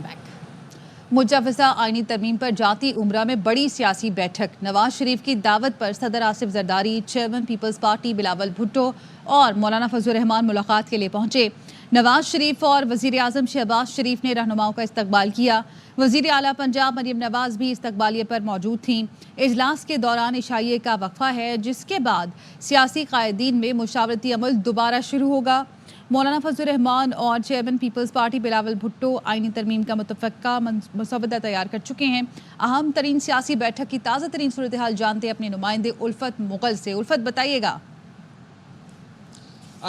Back. मुजव्वज़ा आईनी तरमीम पर जाती उम्रा में बड़ी सियासी बैठक। नवाज शरीफ की दावत पर सदर आसिफ जरदारी, चेयरमैन पीपल्स पार्टी बिलावल भुट्टो और मौलाना फजलुर रहमान मुलाकात के लिए पहुंचे। नवाज शरीफ और वज़ीर आज़म शहबाज शरीफ ने रहनुमाओं का इस्तकबाल किया। वज़ीर आला पंजाब मरियम नवाज भी इस्तकबालिये पर मौजूद थीं। इजलास के दौरान इशाइये का वक्फा है, जिसके बाद सियासी कायदीन में मुशावरती अमल दोबारा शुरू होगा। मौलाना फजलुर रहमान और चेयरमैन पीपल्स पार्टी बिलावल भुट्टो आईनी तरमीम का मुतफ़क्का मसौदा तैयार कर चुके हैं। अहम तरीन सियासी बैठक की ताज़ा तरीन सूरत हाल जानते अपने नुमाइंदे उल्फत मुगल से। उल्फत, बताइएगा।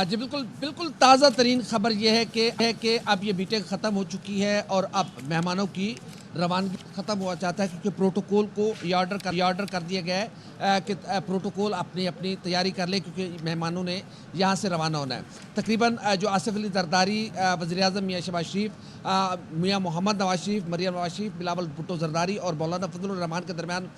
जी बिल्कुल ताज़ा तरीन खबर यह है कि अब ये मीटिंग ख़त्म हो चुकी है और अब मेहमानों की रवानगी ख़त्म हुआ चाहता है, क्योंकि प्रोटोकॉल को ये ऑर्डर कर दिया गया है कि प्रोटोकॉल अपनी तैयारी कर ले, क्योंकि मेहमानों ने यहाँ से रवाना होना है। तकरीबन जो आसिफ अली जरदारी, वज़ीर आज़म मियाँ शहबाज शरीफ, मियाँ मोहम्मद नवाज शरीफ, मरियम नवाज शरीफ, बिलावल भुट्टो जरदारी और मौलाना फजलुर रहमान के दरमियान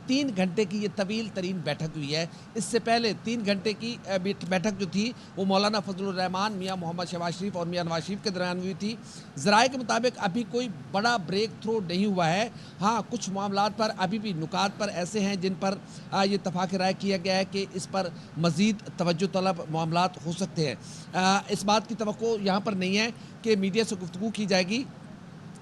3 घंटे की ये तवील तरीन बैठक हुई है। इससे पहले 3 घंटे की बैठक जो थी वो मौलाना फजलुर रहमान, मियाँ मोहम्मद शहबाज शरीफ और मियाँ नवाज शरीफ के दरमियान हुई थी। ज़राए के मुताबिक अभी कोई बड़ा ब्रेक थ्रू नहीं हुआ है। हाँ, कुछ मामलात पर अभी भी नुकात पर ऐसे हैं जिन पर ये इत्तफ़ाक़ राय किया गया है कि इस पर मज़ीद तवज्जो तलब मामलात हो सकते हैं। इस बात की तवक्को यहाँ पर नहीं है कि मीडिया से गुफ्तगू की जाएगी,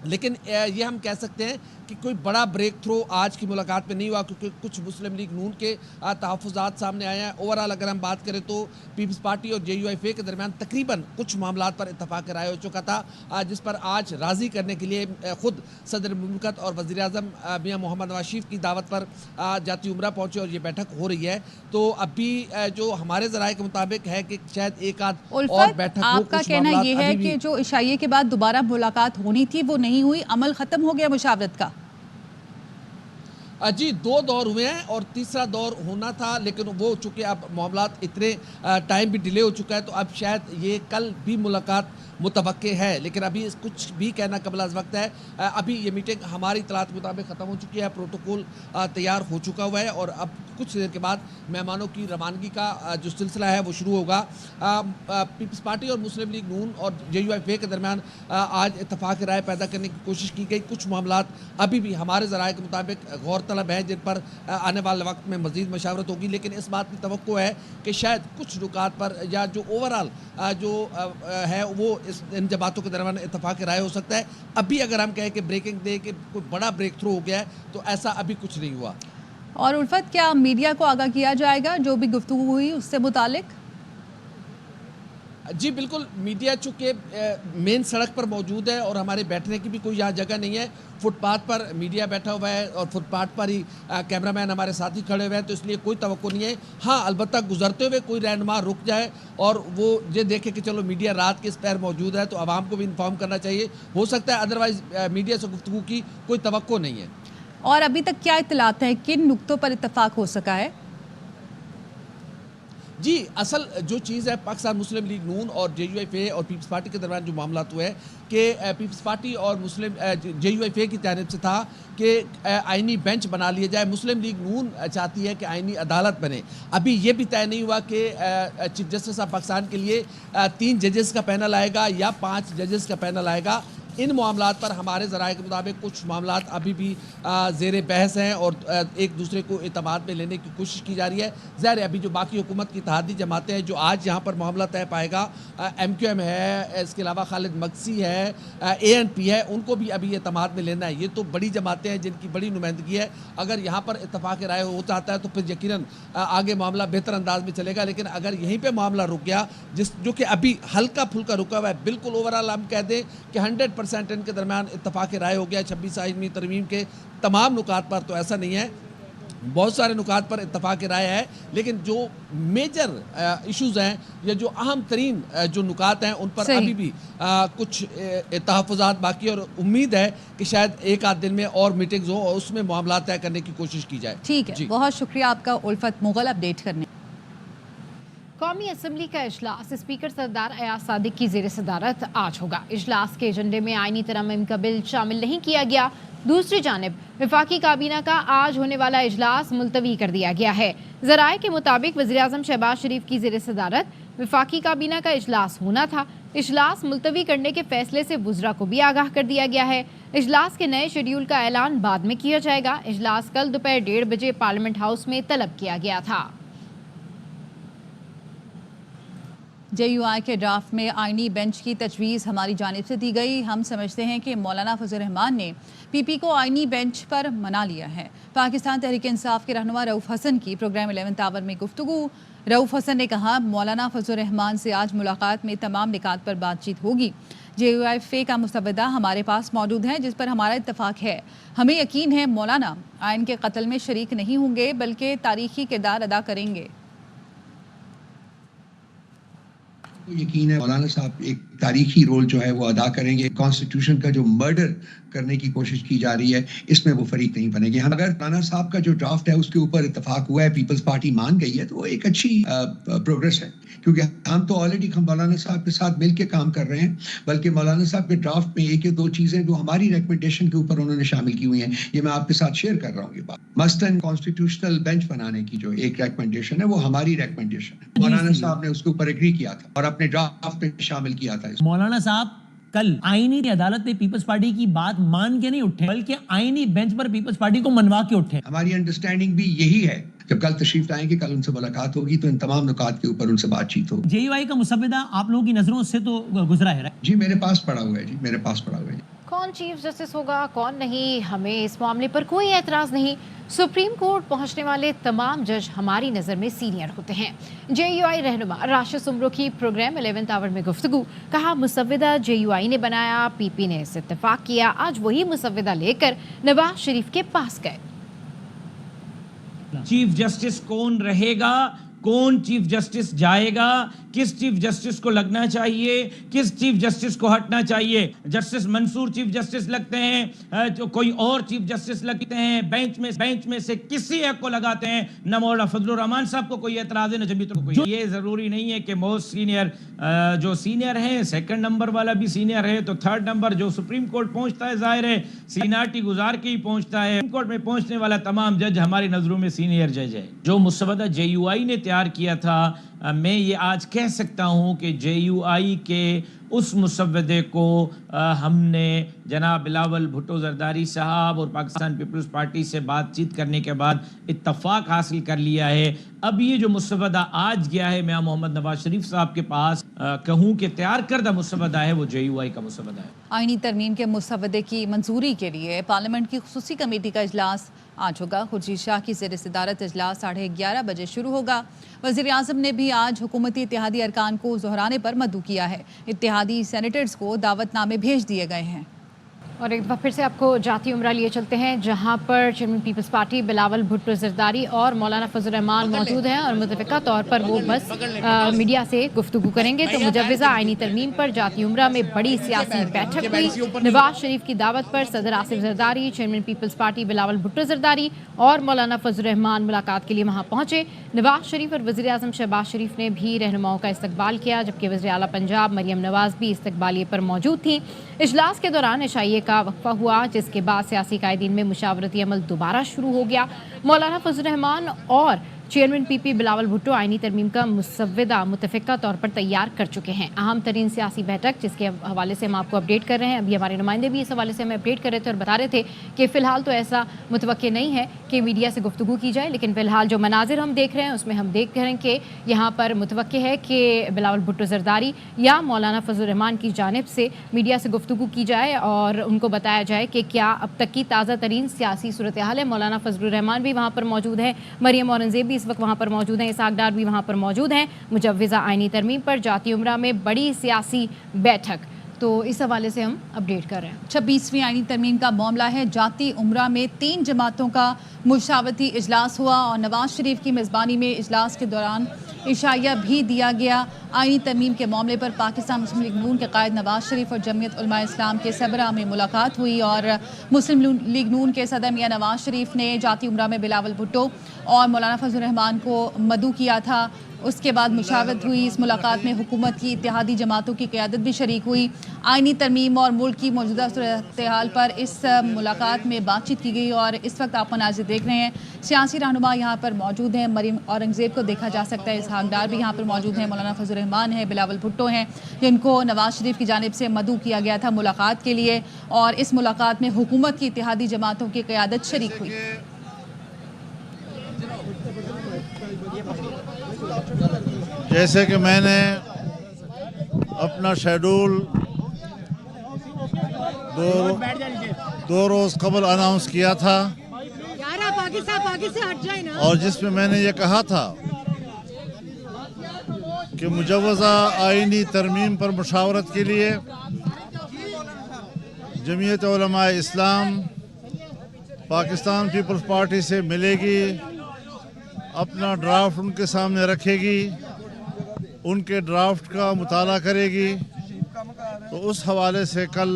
लेकिन ये हम कह सकते हैं कि कोई बड़ा ब्रेक थ्रू आज की मुलाकात में नहीं हुआ, क्योंकि कुछ मुस्लिम लीग नून के तहफ़्फ़ुज़ात सामने आए हैं। ओवरऑल अगर हम बात करें तो पीपल्स पार्टी और JUIFA के दरमियान तकरीबन कुछ मामलात पर इत्तफ़ाक़ राय हो चुका था, जिस पर आज राज़ी करने के लिए ख़ुद सदर मुमलिकत और वज़ीर आज़म मियाँ मोहम्मद नवाज शरीफ की दावत पर जाती उम्रा पहुँचे और ये बैठक हो रही है। तो अभी जो हमारे ज़राए के मुताबिक है कि शायद एक आध और बैठक हो। आपका कहना ये है कि जो इशाइये के बाद दोबारा मुलाकात होनी थी वो नहीं हुई, अमल ख़त्म हो गया मुशावरत का? जी 2 दौर हुए हैं और तीसरा दौर होना था, लेकिन वो चूँकि अब मामलात इतने टाइम भी डिले हो चुका है तो अब शायद ये कल भी मुलाकात मुतवक्के है, लेकिन अभी कुछ भी कहना कबल अज़ वक्त है। अभी ये मीटिंग हमारी इत्तलात के मुताबिक ख़त्म हो चुकी है, प्रोटोकॉल तैयार हो चुका हुआ है और अब कुछ देर के बाद मेहमानों की रवानगी का जो सिलसिला है वो शुरू होगा। पीपल्स पार्टी और मुस्लिम लीग नून और JUIFA के दरमियान आज इत्तफ़ाक़ राय पैदा करने की कोशिश की गई। कुछ मामलात अभी भी हमारे ज़राए के मुताबिक गौर तलब है जिन पर आने वाले वक्त में मज़ीद मशावरत होगी, लेकिन इस बात की तवक्को है कि शायद कुछ रुकात पर या जो ओवरऑल जो है वो इन जमातों के दरमियान इत्तफ़ाक़ राय हो सकता है। अभी अगर हम कहें कि ब्रेकिंग डे के कोई बड़ा ब्रेक थ्रू हो गया है तो ऐसा अभी कुछ नहीं हुआ। और उल्फत, क्या मीडिया को आगाह किया जाएगा जो भी गुफ्तगू हुई उससे मुतालिक? जी बिल्कुल, मीडिया चूँकि मेन सड़क पर मौजूद है और हमारे बैठने की भी कोई यहाँ जगह नहीं है, फुटपाथ पर मीडिया बैठा हुआ है और फुटपाथ पर ही कैमरामैन हमारे साथ ही खड़े हुए हैं, तो इसलिए कोई तवक्को नहीं है। हाँ, अलबत्ता गुजरते हुए कोई रहनुमा रुक जाए और वो ये देखे कि चलो मीडिया रात के इस पैर मौजूद है तो आवाम को भी इन्फॉर्म करना चाहिए, हो सकता है, अदरवाइज़ मीडिया से गुफ्तगू की कोई तवक्को नहीं है। और अभी तक क्या इत्तलात हैं, किन नुक्तों पर इत्तफाक हो सका है? जी, असल जो चीज़ है पाकिस्तान मुस्लिम लीग नून और JUIFA और पीपल्स पार्टी के दरमियान जो मामला हुआ है कि पीपल्स पार्टी और मुस्लिम JUIFA की जानिब से था कि आइनी बेंच बना लिया जाए। मुस्लिम लीग नून चाहती है कि आइनी अदालत बने। अभी ये भी तय नहीं हुआ कि चीफ जस्टिस ऑफ पाकिस्तान के लिए 3 जजेस का पैनल आएगा या 5 जजेस का पैनल आएगा। इन मामलात पर हमारे ज़राए के मुताबिक कुछ मामलात अभी भी ज़ेर बहस हैं और एक दूसरे को एतमाद में लेने की कोशिश की जा रही है। ज़ाहिर है अभी जो बाकी हुकूमत की इत्तेहादी जमातें हैं जो आज यहाँ पर मामला तय पाएगा, MQM है, इसके अलावा खालिद मकसी है, ANP है, उनको भी अभी एतमाद में लेना है। ये तो बड़ी जमातें हैं जिनकी बड़ी नुमाइंदगी है। अगर यहाँ पर इत्तफ़ाक़ राय हो जाता है तो फिर यकीनन आगे मामला बेहतर अंदाज में चलेगा, लेकिन अगर यहीं पर मामला रुक गया जो कि अभी हल्का फुल्का रुका हुआ है, बिल्कुल ओवरऑल हम कह दें कि 100% इनके दरमियान इत्तफ़ाक़ राय हो गया 26 आईनी तरमीम के तमाम नुकात पर, तो ऐसा नहीं है। बहुत सारे नुकात पर इत्तफ़ाक़ राय है, लेकिन जो मेजर इश्यूज़ हैं या जो अहम तरीन जो नुकात हैं उन पर अभी भी कुछ तहफ़्फ़ुज़ात बाकी, और उम्मीद है कि शायद एक आध दिन में और मीटिंग्स हो और उसमें मामला तय करने की कोशिश की जाए। ठीक है, बहुत शुक्रिया आपका उल्फत मुगल अपडेट करने। कौमी असम्बली का इजलास स्पीकर सरदार अयाज सादिक की ज़ेर सदारत आज होगा। इजलास के एजेंडे में आईनी तरमीम का बिल शामिल नहीं किया गया। दूसरी जानिब वफाकी काबीना का आज होने वाला इजलास मुलतवी कर दिया गया है। ज़राए के मुताबिक वज़ीर आज़म शहबाज शरीफ की ज़ेर सदारत वफाकी काबीना का इजलास होना था, इजलास मुलतवी करने के फैसले से वुज़रा को भी आगाह कर दिया गया है। इजलास के नए शेड्यूल का ऐलान बाद में किया जाएगा। इजलास कल दोपहर 1:30 बजे पार्लियामेंट हाउस में तलब किया गया था। JUI के ड्राफ्ट में आईनी बेंच की तजवीज़ हमारी जानिब से दी गई। हम समझते हैं कि मौलाना फजल रहमान ने PP को आईनी बेंच पर मना लिया है। पाकिस्तान तहरीक इंसाफ के रहनुमा रऊफ़ हसन की प्रोग्राम 11th आवर में गुफ्तगू। रऊफ़ हसन ने कहा, मौलाना फजल रहमान से आज मुलाकात में तमाम निकात पर बातचीत होगी। JUI फ़े का मुसवदा हमारे पास मौजूद है जिस पर हमारा इत्तफाक है। हमें यकीन है मौलाना आइन के कत्ल में शरीक नहीं होंगे बल्कि तारीखी किरदार अदा करेंगे। यकीन है मौलाना साहब एक तारीखी रोल जो है वो अदा करेंगे। कॉन्स्टिट्यूशन का जो मर्डर करने की कोशिश की जा रही है इसमें वो फरीक नहीं बनेंगे। हम अगर मौलाना साहब का जो ड्राफ्ट है उसके ऊपर इत्तेफाक हुआ है, पीपल्स पार्टी मान गई है, तो वो एक अच्छी प्रोग्रेस है, क्योंकि हम तो ऑलरेडी हम मौलाना साहब के साथ मिलकर काम कर रहे हैं। बल्कि मौलाना साहब के ड्राफ्ट में एक या दो चीज़ें जो हमारी रिकमेंडेशन के ऊपर उन्होंने शामिल की हुई हैं, ये मैं आपके साथ शेयर कर रहा हूँ। ये बात मसलन कॉन्स्टिट्यूशनल बेंच बनाने की जो एक रिकमेंडेशन है वो हमारी रिकमेंडेशन है। मौलाना साहब ने उसके ऊपर एग्री किया था और अपने ड्राफ्ट में शामिल किया था। मौलाना साहब कल आईनी अदालत में पीपल्स पार्टी की बात मान के नहीं उठे, बल्कि आईनी बेंच पर पीपल्स पार्टी को मनवा के उठे। हमारी अंडरस्टैंडिंग भी यही है, जब कल तशरीफ लाएंगे, कल उनसे मुलाकात होगी तो इन तमाम नुकात के ऊपर उनसे बातचीत होगी। JUI का मुसवदा आप लोगों की नजरों से तो गुजरा है। जी मेरे पास पड़ा हुआ है, जी मेरे पास पड़ा हुआ है। कौन चीफ जस्टिस होगा कौन नहीं, हमें इस मामले पर कोई एतराज़ नहीं। सुप्रीम कोर्ट पहुंचने वाले तमाम जज हमारी नज़र में सीनियर होते हैं। JUI रहनुमा राशिद सुमरो की प्रोग्राम 11th आवर में गुफ्तगू। कहा, मुसवदा JUI ने बनाया, PP ने इस इत्तेफाक किया। आज वही मुसवदा लेकर नवाज शरीफ के पास गए। चीफ जस्टिस कौन रहेगा, कौन चीफ जस्टिस जाएगा, किस चीफ जस्टिस को लगना चाहिए, किस चीफ जस्टिस को हटना चाहिए। जस्टिस मंसूर चीफ जस्टिस लगते हैं, जो कोई और चीफ जस्टिस लगते हैं, बेंच में से किसी एक को लगाते हैं। न मौलाना फजलुर रहमान साहब को कोई एतराज़ है, न जमीयत को कोई। ये जरूरी नहीं है कि मोस्ट सीनियर जो सीनियर है, सेकंड नंबर वाला भी सीनियर है तो थर्ड नंबर जो सुप्रीम कोर्ट पहुंचता है, जाहिर है सीनियरिटी गुजार के ही पहुंचता है। सुप्रीम कोर्ट में पहुंचने वाला तमाम जज हमारी नजरों में सीनियर जज है। जो मुसवदा JUI ने तैयार किया था, मैं ये आज कह सकता हूँ कि JUI के उस मुसवदे को हमने जनाब बिलावल भुट्टो जरदारी साहब और पाकिस्तान पीपल्स पार्टी से बातचीत करने के बाद इत्तफाक हासिल कर लिया है। अब ये जो मुसवदा आज गया है मियां मोहम्मद नवाज शरीफ साहब के पास, कहूँ कि तैयार करदा मुसवदा है, वो JUI का मुसवदा है। आईनी तरमीम के मुसवदे की मंजूरी के लिए पार्लियामेंट की खुसूसी कमेटी का इजलास आज होगा। खुर्शीद शाह की ज़ेर सदारत इजलास 11:30 बजे शुरू होगा। वज़ीर आज़म ने भी आज हुकूमती इत्तेहादी अरकान को दोहराने पर मदऊ किया है। इत्तेहादी सेनेटर्स को दावतनामे भेज दिए गए हैं। और एक बार फिर से आपको जाती उम्रा लिए चलते हैं, जहां पर चेयरमैन पीपल्स पार्टी बिलावल भुट्टो जरदारी और मौलाना फजल रहमान मौजूद हैं और मुतफ़िका तौर पर वो बस मीडिया से गुफ्तगू करेंगे। तो मुजव्वज़ा आईनी तरमीम पर जाती उम्रा में बड़ी सियासी बैठक हुई। नवाज शरीफ की दावत पर सदर आसिफ जरदारी, चेयरमैन पीपल्स पार्टी बिलावल भुट्टो जरदारी और मौलाना फजल रहमान मुलाकात के लिए वहाँ पहुँचे। नवाज शरीफ और वज़ीर आज़म शहबाज शरीफ ने भी रहनुमाओं का इस्तकबाल किया, जबकि वज़ीर आला पंजाब मरियम नवाज भी इस्तकबालिये पर मौजूद थी। इजलास के दौरान इशाइये का वक्फा हुआ, जिसके बाद सियासी कायदीन में मुशावरती अमल दोबारा शुरू हो गया। मौलाना फजल रहमान और चेयरमैन PP बिलावल भुट्टो आईनी तरमीम का मुसवदा मुतफ़िका तौर पर तैयार कर चुके हैं। अहम तरीन सियासी बैठक जिसके हवाले से हम आपको अपडेट कर रहे हैं। अभी हमारे नुमाइंदे भी इस हवाले से हमें अपडेट कर रहे थे और बता रहे थे कि फ़िलहाल तो ऐसा मुतवक्के नहीं है कि मीडिया से गुफ्तगू की जाए, लेकिन फ़िलहाल जो मनाजिर हम देख रहे हैं उसमें हम देख रहे हैं कि यहाँ पर मुतवक्के है कि बिलावल भुट्टो जरदारी या मौलाना फजल रहमान की जानिब से मीडिया से गुफ्तगू की जाए और उनको बताया जाए कि क्या अब तक की ताज़ा तरीन सियासी सूरत हाल है। मौलाना फजल रहमान भी वहाँ पर मौजूद है, मरियम औरंगज़ेब भी इस वक्त वहाँ पर मौजूद हैं, इसहाक डार भी वहाँ पर मौजूद हैं। मुजव्वज़ा आईनी तरमीम पर जाती उम्रा में बड़ी सियासी बैठक, तो इस हवाले से हम अपडेट कर रहे हैं। 26वीं आईनी तरमीम का मामला है। जाती उम्रा में 3 जमातों का मुशावरती इजलास हुआ और नवाज शरीफ की मेज़बानी में इजलास के दौरान इशाया भी दिया गया। आईनी तरमीम के मामले पर पाकिस्तान मुस्लिम लीग नून के कायद नवाज शरीफ और जमीयत उलमा इस्लाम के सबरा में मुलाकात हुई और मुस्लिम लीग नून के सदर मियां नवाज शरीफ ने जाती उम्रा में बिलावल भुट्टो और मौलाना फजल रहमान को मदऊ किया था। اس کے بعد مشاورت ہوئی. اس ملاقات میں حکومت کی اتحادی جماعتوں کی قیادت بھی شریک ہوئی. آئینی ترمیم اور ملک کی موجودہ صورتحال پر اس ملاقات میں بات چیت کی گئی. اور اس وقت آپ مناظر دیکھ رہے ہیں, سیاسی رہنما یہاں پر موجود ہیں. مریم اورنگزیب کو دیکھا جا سکتا ہے, اسحاق ڈار بھی یہاں پر موجود ہیں, مولانا فضل الرحمان ہیں, بلاول بھٹو ہیں, جن کو نواز شریف کی جانب سے مدعو کیا گیا تھا ملاقات کے لیے. اور اس ملاقات میں حکومت کی اتحادی جماعتوں کی قیادت شریک ہوئی. جیسے کہ میں نے اپنا شیڈول دو روز قبل اناؤنس کیا تھا, اور جس میں نے یہ کہا تھا کہ مجوزہ آئینی ترمیم پر مشاورت کے لیے جمعیت علماء اسلام پاکستان پیپلز پارٹی سے ملے گی, اپنا ڈرافٹ ان کے سامنے رکھے گی, ان کے ڈرافٹ کا مطالعہ کرے گی. تو اس حوالے سے کل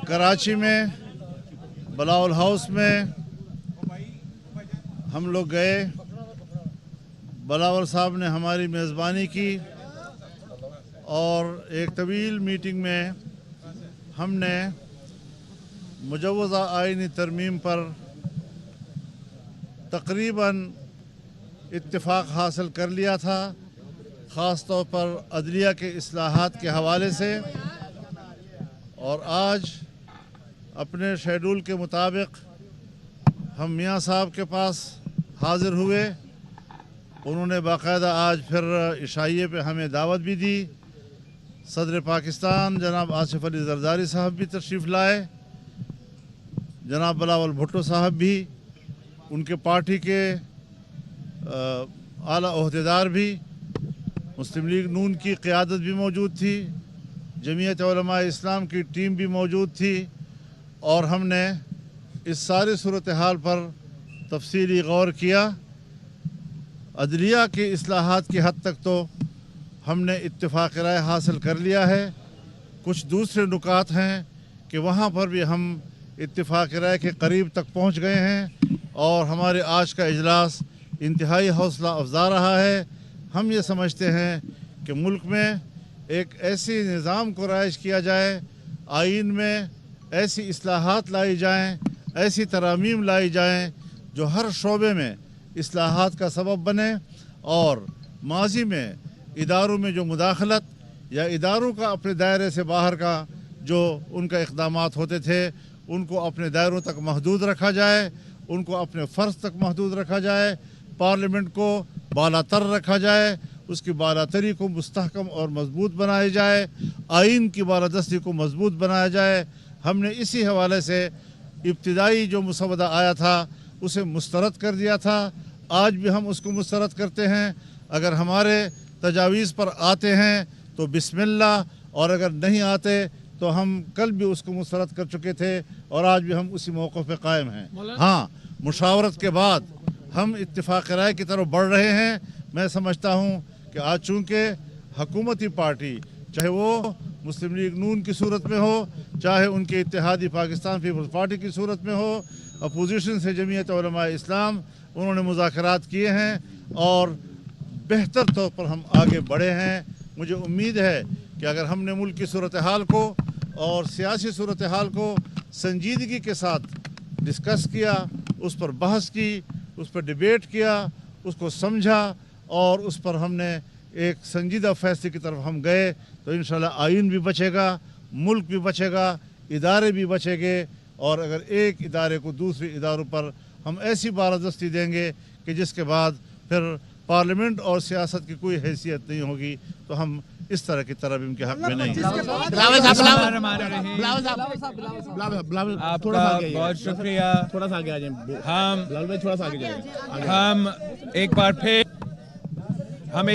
کراچی میں بلاول ہاؤس میں ہم لوگ گئے. بلاول صاحب نے ہماری میزبانی کی اور ایک طویل میٹنگ میں ہم نے مجوزہ آئینی ترمیم پر تقریباً اتفاق حاصل کر لیا تھا, خاص طور پر عدلیہ کے اصلاحات کے حوالے سے. اور آج اپنے شیڈول کے مطابق ہم میاں صاحب کے پاس حاضر ہوئے. انہوں نے باقاعدہ آج پھر عشائیے پہ ہمیں دعوت بھی دی. صدر پاکستان جناب آصف علی زرداری صاحب بھی تشریف لائے, جناب بلاول بھٹو صاحب بھی, ان کے پارٹی کے اعلیٰ عہدیدار بھی, مسلم لیگ نون کی قیادت بھی موجود تھی, جمعیت علماء اسلام کی ٹیم بھی موجود تھی. اور ہم نے اس ساری صورتحال پر تفصیلی غور کیا. عدلیہ کے اصلاحات کی حد تک تو ہم نے اتفاق رائے حاصل کر لیا ہے. کچھ دوسرے نکات ہیں کہ وہاں پر بھی ہم اتفاق رائے کے قریب تک پہنچ گئے ہیں, اور ہمارے آج کا اجلاس انتہائی حوصلہ افزا رہا ہے. ہم یہ سمجھتے ہیں کہ ملک میں ایک ایسی نظام کو رائج کیا جائے, آئین میں ایسی اصلاحات لائی جائیں, ایسی ترامیم لائی جائیں جو ہر شعبے میں اصلاحات کا سبب بنے, اور ماضی میں اداروں میں جو مداخلت یا اداروں کا اپنے دائرے سے باہر کا جو ان کا اقدامات ہوتے تھے ان کو اپنے دائروں تک محدود رکھا جائے, ان کو اپنے فرض تک محدود رکھا جائے. پارلیمنٹ کو بالا تر رکھا جائے, اس کی بالاتری کو مستحکم اور مضبوط بنایا جائے, آئین کی بالادستی کو مضبوط بنایا جائے. ہم نے اسی حوالے سے ابتدائی جو مسودہ آیا تھا اسے مسترد کر دیا تھا. آج بھی ہم اس کو مسترد کرتے ہیں. اگر ہمارے تجاویز پر آتے ہیں تو بسم اللہ, اور اگر نہیں آتے تو ہم کل بھی اس کو مسترد کر چکے تھے, اور آج بھی ہم اسی موقع پہ قائم ہیں. ہاں, مشاورت کے بعد ہم اتفاق رائے کی طرف بڑھ رہے ہیں. میں سمجھتا ہوں کہ آج چونکہ حکومتی پارٹی, چاہے وہ مسلم لیگ نون کی صورت میں ہو, چاہے ان کے اتحادی پاکستان پیپلز پارٹی کی صورت میں ہو, اپوزیشن سے جمعیت علماء اسلام, انہوں نے مذاکرات کیے ہیں اور بہتر طور پر ہم آگے بڑھے ہیں. مجھے امید ہے کہ اگر ہم نے ملک کی صورتحال کو اور سیاسی صورتحال کو سنجیدگی کے ساتھ ڈسکس کیا, اس پر بحث کی, اس پر ڈیبیٹ کیا, اس کو سمجھا, اور اس پر ہم نے ایک سنجیدہ فیصلے کی طرف ہم گئے, تو انشاءاللہ آئین بھی بچے گا, ملک بھی بچے گا, ادارے بھی بچے گے. اور اگر ایک ادارے کو دوسرے اداروں پر ہم ایسی بالادستی دیں گے کہ جس کے بعد پھر پارلیمنٹ اور سیاست کی کوئی حیثیت نہیں ہوگی, تو ہم اس طرح کی ترمیم کے حق میں نہیں. آپ کا بہت شکریہ. ہم ایک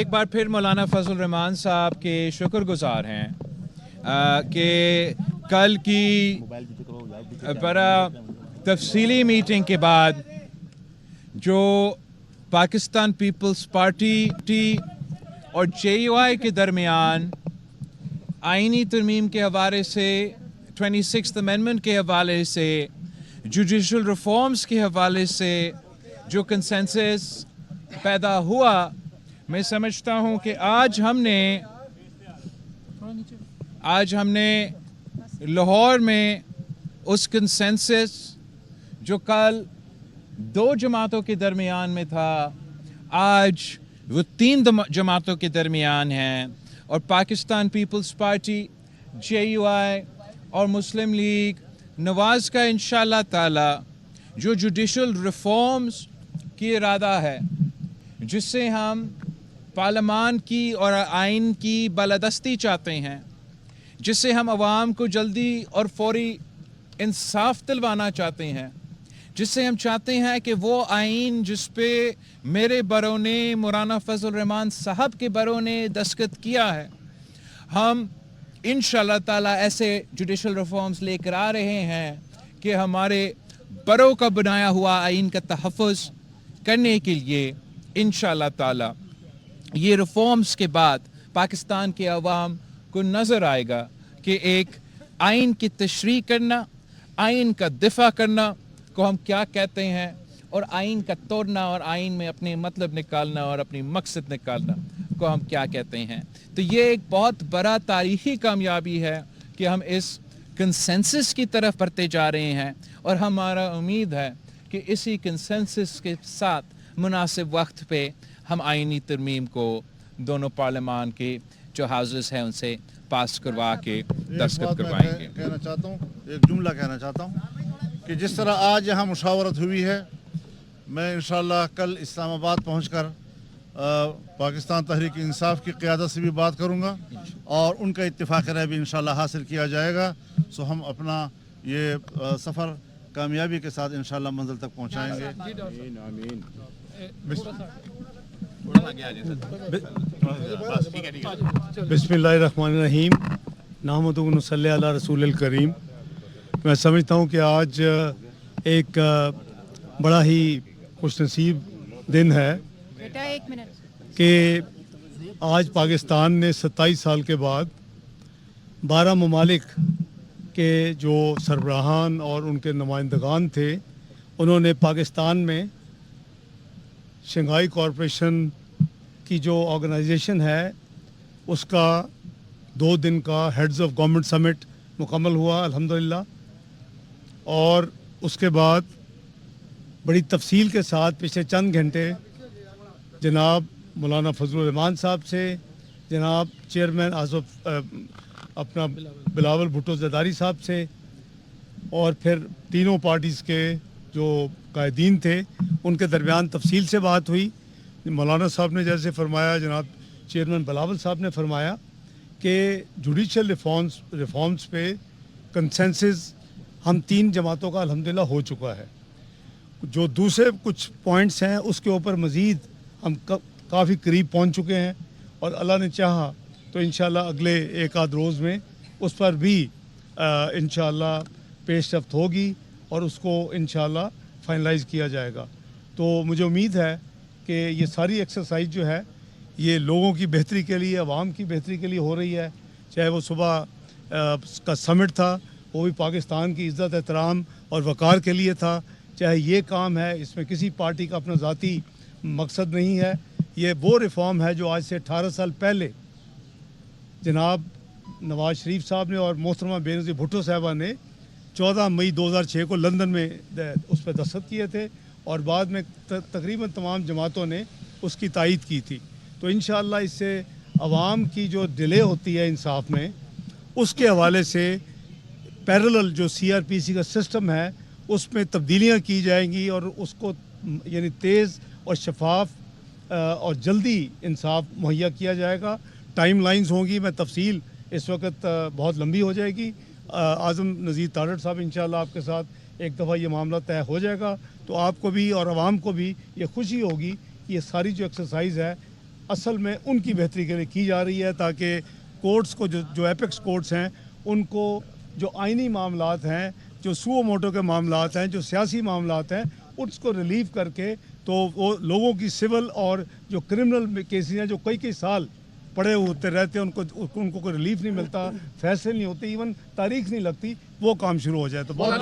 بار پھر مولانا فضل الرحمان صاحب کے شکر گزار ہیں کہ کل کی بڑا تفصیلی میٹنگ کے بعد جو پاکستان پیپلز پارٹی اور JUI کے درمیان آئینی ترمیم کے حوالے سے, 26th امینڈمنٹ کے حوالے سے, جوڈیشل ریفارمز کے حوالے سے جو کنسنسس پیدا ہوا, मैं समझता हूं कि आज हमने लाहौर में उस कंसेंसस जो कल दो जमातों के दरमियान में था, आज वो 3 जमातों के दरमियान है, और पाकिस्तान पीपल्स पार्टी, JUI और मुस्लिम लीग नवाज का इंशाअल्लाह ताला जो जुडिशल रिफॉर्म्स की इरादा है, जिससे हम पार्लियामान की और आइन की बालादस्ती चाहते हैं, जिससे हम आवाम को जल्दी और फौरी इंसाफ दिलवाना चाहते हैं, जिससे हम चाहते हैं कि वो आइन जिस पे मेरे बरों ने, मौलाना फजल रहमान साहब के बरों ने दस्तखत किया है, हम इंशाअल्लाह ताला ऐसे जुडिशल रिफॉर्म्स लेकर आ रहे हैं कि हमारे बरों का बनाया हुआ आइन का तहफ़्फ़ुज़ करने के लिए इंशाअल्लाह ताला ये रिफॉर्म्स के बाद पाकिस्तान के अवाम को नज़र आएगा कि एक आइन की तशरीह करना, आइन का दिफा करना को हम क्या कहते हैं, और आइन का तोड़ना और आइन में अपने मतलब निकालना और अपनी मकसद निकालना को हम क्या कहते हैं। तो ये एक बहुत बड़ा तारीख़ी कामयाबी है कि हम इस कंसेंसस की तरफ बढ़ते जा रहे हैं, और हमारा उम्मीद है कि इसी कंसेंसस के साथ मुनासिब वक्त पे हम आइनी तरमीम को दोनों पार्लियामान के जो हाउसेस हैं उनसे पास करवा के दस्तखत करवाएंगे। कहना चाहता हूँ, एक जुमला कहना चाहता हूँ कि जिस तरह आज यहाँ मुशावरत हुई है, मैं इंशाअल्लाह कल इस्लामाबाद पहुँचकर पाकिस्तान तहरीक इंसाफ की क़यादत से भी बात करूँगा और उनका इत्तेफाक राय भी इंशाअल्लाह हासिल किया जाएगा। सो हम अपना ये सफ़र कामयाबी के साथ इंशाअल्लाह मंजिल तक पहुँचाएँगे। बिस्मिल्लाहिर्रहमानिर्रहीम, नहमदुहु व नसल्ली अला रसूलिल करीम। मैं समझता हूँ कि आज एक बड़ा ही खुशनसीब दिन है कि आज पाकिस्तान ने 27 साल के बाद 12 ममालिक के जो सरबराहान और उनके नुमाइंदगान थे, उन्होंने पाकिस्तान में शंघाई कॉरपोरेशन की जो ऑर्गेनाइजेशन है उसका 2 दिन का हेड्स ऑफ गवर्नमेंट समिट मुकम्मल हुआ अल्हम्दुलिल्लाह, और उसके बाद बड़ी तफसील के साथ पिछले चंद घंटे जनाब मौलाना फजल रहमान साहब से, जनाब चेयरमैन आसफ अपना बिलावल भुट्टो ज़रदारी साहब से, और फिर तीनों पार्टीज़ के जो कायदीन थे उनके दरमियान तफसील से बात हुई। मौलाना साहब ने जैसे फरमाया, जनाब चेयरमैन बिलावल साहब ने फरमाया कि जुडिशल रिफॉर्म्स पे कंसेंसस हम 3 जमातों का अल्हम्दुलिल्लाह हो चुका है। जो दूसरे कुछ पॉइंट्स हैं उसके ऊपर मज़ीद हम काफ़ी करीब पहुंच चुके हैं, और अल्लाह ने चाहा तो इंशाअल्लाह अगले एक आध रोज़ में उस पर भी इंशाअल्लाह पेशरफ्त होगी और उसको इंशाअल्लाह फाइनलाइज़ किया जाएगा। तो मुझे उम्मीद है कि ये सारी एक्सरसाइज जो है ये लोगों की बेहतरी के लिए, आवाम की बेहतरी के लिए हो रही है। चाहे वो सुबह का समिट था वो भी पाकिस्तान की इज़्ज़त एहतराम और वक़ार के लिए था, चाहे ये काम है, इसमें किसी पार्टी का अपना ज़ाती मकसद नहीं है। ये वो रिफॉर्म है जो आज से 18 साल पहले जनाब नवाज शरीफ साहब ने और मोहतरमा बेनज़ीर भुट्टो साहबा ने 14 मई 2006 को लंदन में उस पर दस्तखत किए थे, और बाद में तकरीबन तमाम जमातों ने उसकी तायीद की थी। तो इंशाअल्लाह इससे आवाम की जो डिले होती है इंसाफ में, उसके हवाले से पैरेलल जो CRPC का सिस्टम है उसमें तब्दीलियाँ की जाएंगी और उसको यानी तेज़ और शफाफ और जल्दी इंसाफ मुहैया किया जाएगा। टाइम लाइन्स होंगी, मैं तफसील इस वक्त बहुत लंबी हो जाएगी। आज़म नज़ीर तारड़ साहब इंशाअल्लाह आपके साथ एक दफ़ा ये मामला तय हो जाएगा तो आपको भी और आवाम को भी ये खुशी होगी कि ये सारी जो एक्सरसाइज है असल में उनकी बेहतरी के लिए की जा रही है, ताकि कोर्ट्स को जो एपेक्स कोर्ट्स हैं उनको जो आइनी मामलात हैं, जो सुओ मोटो के मामलात हैं, जो सियासी मामलात हैं, उसको रिलीव करके तो वो लोगों की सिविल और जो क्रिमिनल केसेस हैं जो कई कई साल पड़े होते रहते हैं, उनको कोई रिलीफ नहीं मिलता, फैसले नहीं होते, इवन तारीख नहीं लगती, वो काम शुरू हो जाए तो बहुत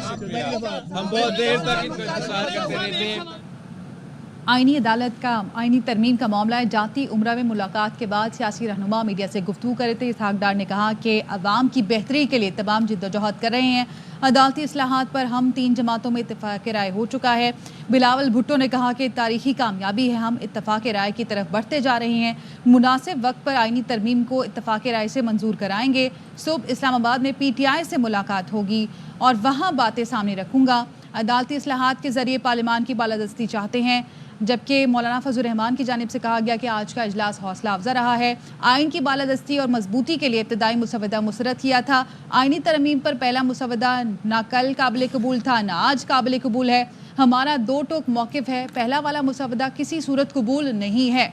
शुक्रिया। हम बहुत देर तक इनको इंतजार करते रहे थे। आईनी अदालत का आईनी तरमीम का मामला है। जाती उम्रा में मुलाकात के बाद सियासी रहनुमा मीडिया से गुफ्तगू कर रहे थे। इसहाक डार ने कहा कि अवाम की बेहतरी के लिए तमाम जिद्दोजहद कर रहे हैं। अदालती इस्लाहात पर हम 3 जमातों में इत्तफाक राय हो चुका है। बिलावल भुट्टो ने कहा कि तारीखी कामयाबी है, हम इत्तफाक राय की तरफ बढ़ते जा रहे हैं। मुनासिब वक्त पर आईनी तरमीम को इत्तफाक राय से मंजूर कराएंगे। सुबह इस्लामाबाद में PTI से मुलाकात होगी और वहाँ बातें सामने रखूँगा। अदालती इस्लाहात के ज़रिए पार्लियामान की बालादस्ती चाहते हैं, जबकि मौलाना फजल रहमान की जानिब से कहा गया कि आज का इजलास हौसला अफजा रहा है। आइन की बालादस्ती और मजबूती के लिए इब्तदाई मुसवदा मुसरत किया था। आइनी तरमीम पर पहला मुसवदा ना कल काबिल कबूल था, ना आज काबिल कबूल है। हमारा 2 टोक मौक़िफ़ है, पहला वाला मुसवदा किसी सूरत कबूल नहीं है।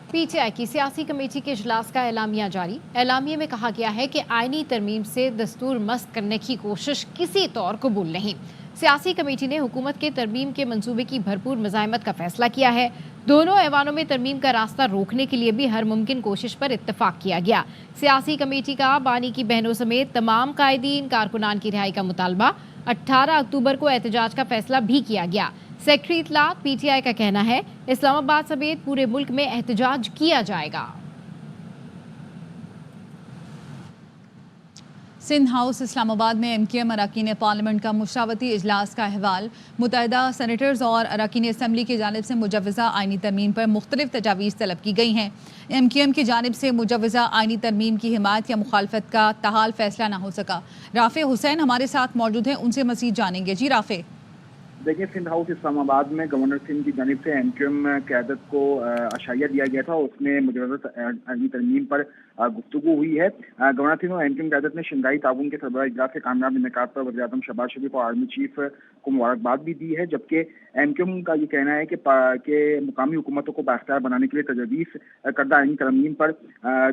PTI की सियासी कमेटी के इजलास का एलामिया जारी। एलामिया में कहा गया है कि आइनी तरमीम से दस्तूर मस्क करने की कोशिश किसी तौर कबूल नहीं। सियासी कमेटी ने हुकूमत के तरमीम के मंसूबे की भरपूर मज़ाहमत का फैसला किया है। दोनों ऐवानों में तरमीम का रास्ता रोकने के लिए भी हर मुमकिन कोशिश पर इत्तफाक किया गया। सियासी कमेटी का बानी की बहनों समेत तमाम कायदीन कारकुनान की रिहाई का मुतालबा। 18 अक्टूबर को एहतजाज का फैसला भी किया गया। सेक्रेटरी इत्तलात PTI का कहना है इस्लामाबाद समेत पूरे मुल्क में एहतजाज किया जाएगा। सिंध हाउस इस्लामाबाद में MKM अरकान पार्लियामेंट का मुशावरती इजलास का अहवाल। मुत्तहिदा सेनेटर्स और अरकान असम्बली की जानिब से मुजव्वज़ा आइनी तरमीम पर मुख्तलिफ तजावीज़ तलब की गई हैं। MKM की जानिब से मुजव्वज़ा आइनी तरमीम की हिमायत या मुखालफत का ताहाल फैसला ना हो सका। राफ़े हुसैन हमारे साथ मौजूद हैं, उनसे मज़ीद जानेंगे। जी राफ़े। देखिए, सिंध हाउस इस्लामाबाद में गवर्नर सिंध की जानिब से MKM क़यादत को अशाइया दिया गया था। उसमें मुजव्वज़ा आइनी तरमीम पर गुफ्तगू हुई है। गवर्नर सिंध और MKM क़यादत ने शंघाई ताउन के सरबराह इजलास के कामयाब इनेकाद पर वज़ीर आज़म शहबाज शरीफ और आर्मी चीफ को मुबारकबाद भी दी है, जबकि MKM का ये कहना है कि मुकामी हुकूमतों को बाख्तियार बनाने के लिए तजवीज़ करदा आइनी तरमीम पर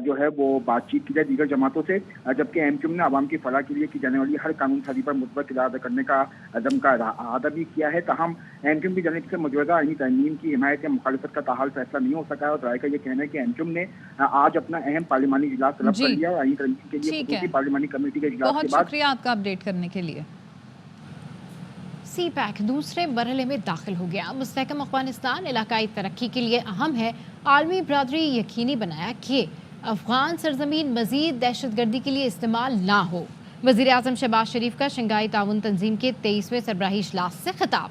जो है वो बातचीत की जाए दीगर जमातों से, जबकि MKM ने आवाम की फलाह के लिए की जाने वाली हर कानून साजी पर मुतबक किरदार अदा करने का अज़म का अदा भी किया है। ताहम MKM की जानिब से मौजूदा आइनी तरमीम की हिमायत या मुखालफत का ताहाल फैसला नहीं हो सका है और राय का ये कहना है कि MKM ने आज अपना अहम पार्लियामानी इजलास तलब कर लिया और आइनी तरमीम के लिए खसूसी पार्लियामानी कमेटी के इजलास के बाद। बहुत शुक्रिया आपका अपडेट करने के लिए। CPEC दूसरे मरहले में दाखिल हो गया। मुस्तहकम अफगानिस्तान इलाकाई तरक्की के लिए अहम है। आलमी बरादरी यकीनी बनाया कि अफगान सरजमीन मजीद दहशतगर्दी के लिए इस्तेमाल ना हो। वज़ीर आज़म शहबाज शरीफ का शंघाई ताउन तंजीम के 23वें सरबराही इजलास से खिताब।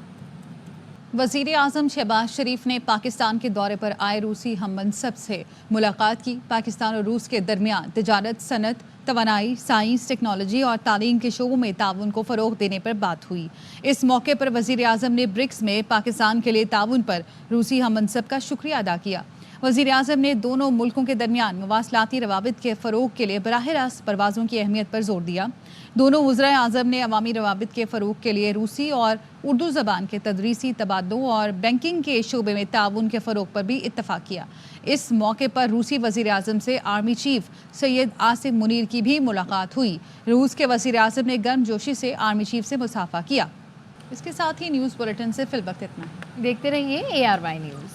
वज़ीर आज़म शहबाज शरीफ ने पाकिस्तान के दौरे पर आए रूसी हम मनसब से मुलाकात की। पाकिस्तान और रूस के दरमियान तिजारत, सनत, तवानाई, साइंस, टेक्नोलॉजी और तालीम के शोबों में ताउन को फ़रोग़ देने पर बात हुई। इस मौके पर वज़ीर आज़म ने ब्रिक्स में पाकिस्तान के लिए ताउन पर रूसी हम मनसब का शुक्रिया अदा किया। वज़ीर आज़म ने दोनों मुल्कों के दरमियान मवासलाती रवाबित के फ़रोग़ के लिए बराह रास्त परवाज़ों की अहमियत पर जोर दिया। दोनों वज़राए आज़म ने अवामी रवाबित के फ़रोग़ के लिए रूसी और उर्दू ज़बान के तदरीसी तबादलों और बैंकिंग के शोबे में ताउन के फ़रोग़ पर भी इत्तफ़ाक़ किया। इस मौके पर रूसी वज़ीर आज़म से आर्मी चीफ सैयद आसिम मुनीर की भी मुलाकात हुई। रूस के वज़ीर आज़म ने गर्मजोशी से आर्मी चीफ से मुसाफा किया। इसके साथ ही न्यूज़ बुलेटिन से फिलवक्त इतना। देखते रहिए ARY न्यूज़।